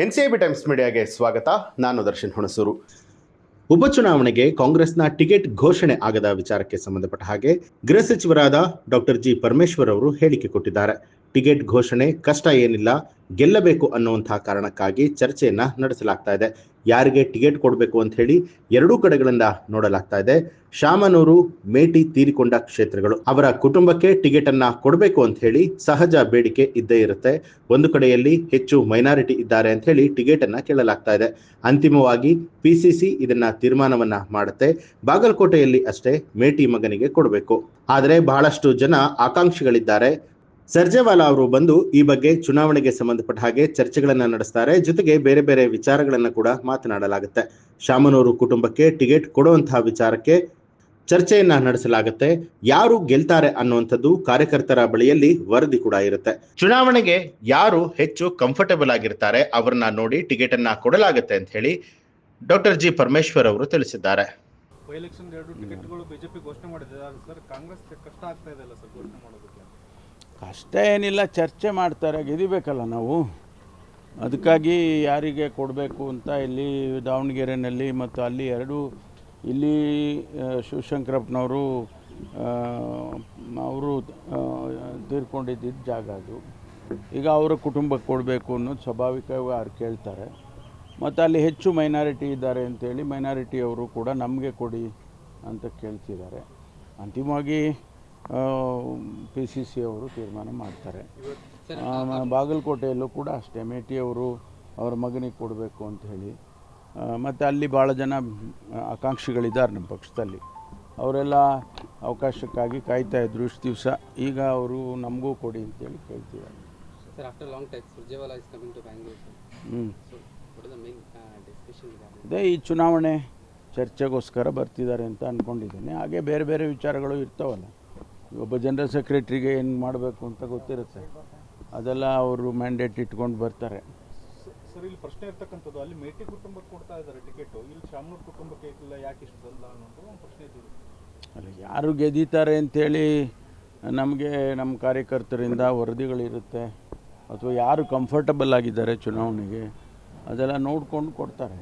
NCB times ಮೀಡಿಯಾಗೆ ಸ್ವಾಗತ. ನಾನು ದರ್ಶನ್ ಹುಣಸೂರು. ಉಪಚುನಾವಣೆಗೆ ಕಾಂಗ್ರೆಸ್ನ ಟಿಕೆಟ್ ಘೋಷಣೆ ಆಗದ ವಿಚಾರಕ್ಕೆ ಸಂಬಂಧಪಟ್ಟ ಹಾಗೆ ಗೃಹ ಸಚಿವರಾದ ಡಾಕ್ಟರ್ ಜಿ ಪರಮೇಶ್ವರ್ ಅವರು ಹೇಳಿಕೆ ಕೊಟ್ಟಿದ್ದಾರೆ. ಟಿಕೆಟ್ ಘೋಷಣೆ ಕಷ್ಟ ಏನಿಲ್ಲ, ಗೆಲ್ಲಬೇಕು ಅನ್ನುವಂತಹ ಕಾರಣಕ್ಕಾಗಿ ಚರ್ಚೆಯನ್ನ ನಡೆಸಲಾಗ್ತಾ ಇದೆ. ಯಾರಿಗೆ ಟಿಕೆಟ್ ಕೊಡಬೇಕು ಅಂತ ಹೇಳಿ ಎರಡೂ ಕಡೆಗಳಿಂದ ನೋಡಲಾಗ್ತಾ ಇದೆ. ಶಾಮನೂರು, ಮೇಟಿ ತೀರಿಕೊಂಡ ಕ್ಷೇತ್ರಗಳು, ಅವರ ಕುಟುಂಬಕ್ಕೆ ಟಿಕೆಟ್ ಅನ್ನ ಕೊಡಬೇಕು ಅಂತ ಹೇಳಿ ಸಹಜ ಬೇಡಿಕೆ ಇದ್ದೇ ಇರುತ್ತೆ. ಒಂದು ಕಡೆಯಲ್ಲಿ ಹೆಚ್ಚು ಮೈನಾರಿಟಿ ಇದ್ದಾರೆ ಅಂತ ಹೇಳಿ ಟಿಕೆಟ್ ಅನ್ನ ಕೇಳಲಾಗ್ತಾ ಇದೆ. ಅಂತಿಮವಾಗಿ ಪಿಸಿಸಿ ಇದನ್ನ ತೀರ್ಮಾನವನ್ನ ಮಾಡುತ್ತೆ. ಬಾಗಲಕೋಟೆಯಲ್ಲಿ ಅಷ್ಟೇ ಮೇಟಿ ಮಗನಿಗೆ ಕೊಡಬೇಕು. ಆದರೆ ಬಹಳಷ್ಟು ಜನ ಆಕಾಂಕ್ಷಿಗಳಿದ್ದಾರೆ. ಸರ್ಜೇವಾಲಾ ಅವರು ಬಂದು ಈ ಬಗ್ಗೆ ಚುನಾವಣೆಗೆ ಸಂಬಂಧಪಟ್ಟ ಹಾಗೆ ಚರ್ಚೆಗಳನ್ನ ನಡೆಸ್ತಾರೆ. ಜೊತೆಗೆ ಬೇರೆ ಬೇರೆ ವಿಚಾರಗಳನ್ನ ಕೂಡ ಮಾತನಾಡಲಾಗುತ್ತೆ. ಶಾಮನೂರು ಕುಟುಂಬಕ್ಕೆ ಟಿಕೆಟ್ ಕೊಡುವಂತಹ ವಿಚಾರಕ್ಕೆ ಚರ್ಚೆಯನ್ನ ನಡೆಸಲಾಗುತ್ತೆ. ಯಾರು ಗೆಲ್ತಾರೆ ಅನ್ನುವಂಥದ್ದು ಕಾರ್ಯಕರ್ತರ ಬಳಿಯಲ್ಲಿ ವರದಿ ಕೂಡ ಇರುತ್ತೆ. ಚುನಾವಣೆಗೆ ಯಾರು ಹೆಚ್ಚು ಕಂಫರ್ಟಬಲ್ ಆಗಿರ್ತಾರೆ ಅವರನ್ನ ನೋಡಿ ಟಿಕೆಟ್ ಅನ್ನ ಕೊಡಲಾಗುತ್ತೆ ಅಂತ ಹೇಳಿ ಡಾಕ್ಟರ್ ಜಿ ಪರಮೇಶ್ವರ್ ಅವರು ತಿಳಿಸಿದ್ದಾರೆ. ಎಲೆಕ್ಷನ್ 2 ಟಿಕೆಟ್ಗಳು ಬಿಜೆಪಿ ಘೋಷಣೆ ಮಾಡಿದ್ದಾರೆ ಸರ್. ಕಾಂಗ್ರೆಸ್ ಕಷ್ಟ ಆಗ್ತಾ ಇದೆ ಅಲ್ಲ ಸರ್ ಘೋಷಣೆ ಮಾಡೋದಕ್ಕೆ? ಕಷ್ಟ ಏನಿಲ್ಲ, ಚರ್ಚೆ ಮಾಡ್ತಾರೆ, ಗೆದಿಬೇಕಲ್ಲ ನಾವು. ಅದಕ್ಕಾಗಿ ಯಾರಿಗೆ ಕೊಡಬೇಕು ಅಂತ ಇಲ್ಲಿ ದಾವಣಗೆರೆಯಲ್ಲಿ ಮತ್ತು ಅಲ್ಲಿ ಇಲ್ಲಿ ಶಿವಶಂಕರಪ್ಪನವರು ಅವರು ತೀರ್ಕೊಂಡಿದ್ದ ಜಾಗ ಅದು. ಈಗ ಅವರ ಕುಟುಂಬಕ್ಕೆ ಕೊಡಬೇಕು ಅನ್ನೋದು ಸ್ವಾಭಾವಿಕವಾಗಿ ಅವ್ರು ಕೇಳ್ತಾರೆ. ಮತ್ತು ಅಲ್ಲಿ ಹೆಚ್ಚು ಮೈನಾರಿಟಿ ಇದ್ದಾರೆ ಅಂಥೇಳಿ ಮೈನಾರಿಟಿಯವರು ಕೂಡ ನಮಗೆ ಕೊಡಿ ಅಂತ ಕೇಳ್ತಿದ್ದಾರೆ. ಅಂತಿಮವಾಗಿ PCC ಅವರು ತೀರ್ಮಾನ ಮಾಡ್ತಾರೆ. ಬಾಗಲಕೋಟೆಯಲ್ಲೂ ಕೂಡ ಅಷ್ಟೇ ಮೇಟಿಯವರು ಅವರ ಮಗನಿಗೆ ಕೊಡಬೇಕು ಅಂತ ಹೇಳಿ. ಮತ್ತು ಅಲ್ಲಿ ಭಾಳ ಜನ ಆಕಾಂಕ್ಷಿಗಳಿದ್ದಾರೆ ನಮ್ಮ ಪಕ್ಷದಲ್ಲಿ. ಅವರೆಲ್ಲ ಅವಕಾಶಕ್ಕಾಗಿ ಕಾಯ್ತಾ ಇದ್ರು ಇಷ್ಟು ದಿವಸ. ಈಗ ಅವರು ನಮಗೂ ಕೊಡಿ ಅಂತೇಳಿ ಕೇಳ್ತಿದ್ದಾರೆ. ಅದೇ ಈ ಚುನಾವಣೆ ಚರ್ಚೆಗೋಸ್ಕರ ಬರ್ತಿದ್ದಾರೆ ಅಂತ ಅಂದ್ಕೊಂಡಿದ್ದೀನಿ. ಹಾಗೆ ಬೇರೆ ಬೇರೆ ವಿಚಾರಗಳು ಇರ್ತಾವಲ್ಲ. ಒಬ್ಬ ಜನರಲ್ ಸೆಕ್ರೆಟ್ರಿಗೆ ಏನು ಮಾಡಬೇಕು ಅಂತ ಗೊತ್ತಿರುತ್ತೆ. ಅದೆಲ್ಲ ಅವರು ಮ್ಯಾಂಡೇಟ್ ಇಟ್ಕೊಂಡು ಬರ್ತಾರೆ. ಸರ್, ಇಲ್ಲಿ ಪ್ರಶ್ನೆ ಇರ್ತಕ್ಕಂಥದ್ದು, ಅಲ್ಲಿ ಮೇಟಿ ಕುಟುಂಬಕ್ಕೆ ಕೊಡ್ತಾ ಇದ್ದಾರೆ ಟಿಕೆಟು, ಇಲ್ಲಿ ಶಾಮನೂರು ಕುಟುಂಬಕ್ಕೆ ಇಲ್ಲ, ಯಾಕೆ ಇಷ್ಟು ಬಂದ ಅನ್ನೋದು ಒಂದು ಪ್ರಶ್ನೆ ಇದೆ. ಅಲ್ಲ, ಯಾರು ಗೆದ್ದೀತಾರೆ ಅಂಥೇಳಿ ನಮಗೆ ನಮ್ಮ ಕಾರ್ಯಕರ್ತರಿಂದ ವರದಿಗಳಿರುತ್ತೆ. ಅಥವಾ ಯಾರು ಕಂಫರ್ಟಬಲ್ ಆಗಿದ್ದಾರೆ ಚುನಾವಣೆಗೆ ಅದೆಲ್ಲ ನೋಡ್ಕೊಂಡು ಕೊಡ್ತಾರೆ.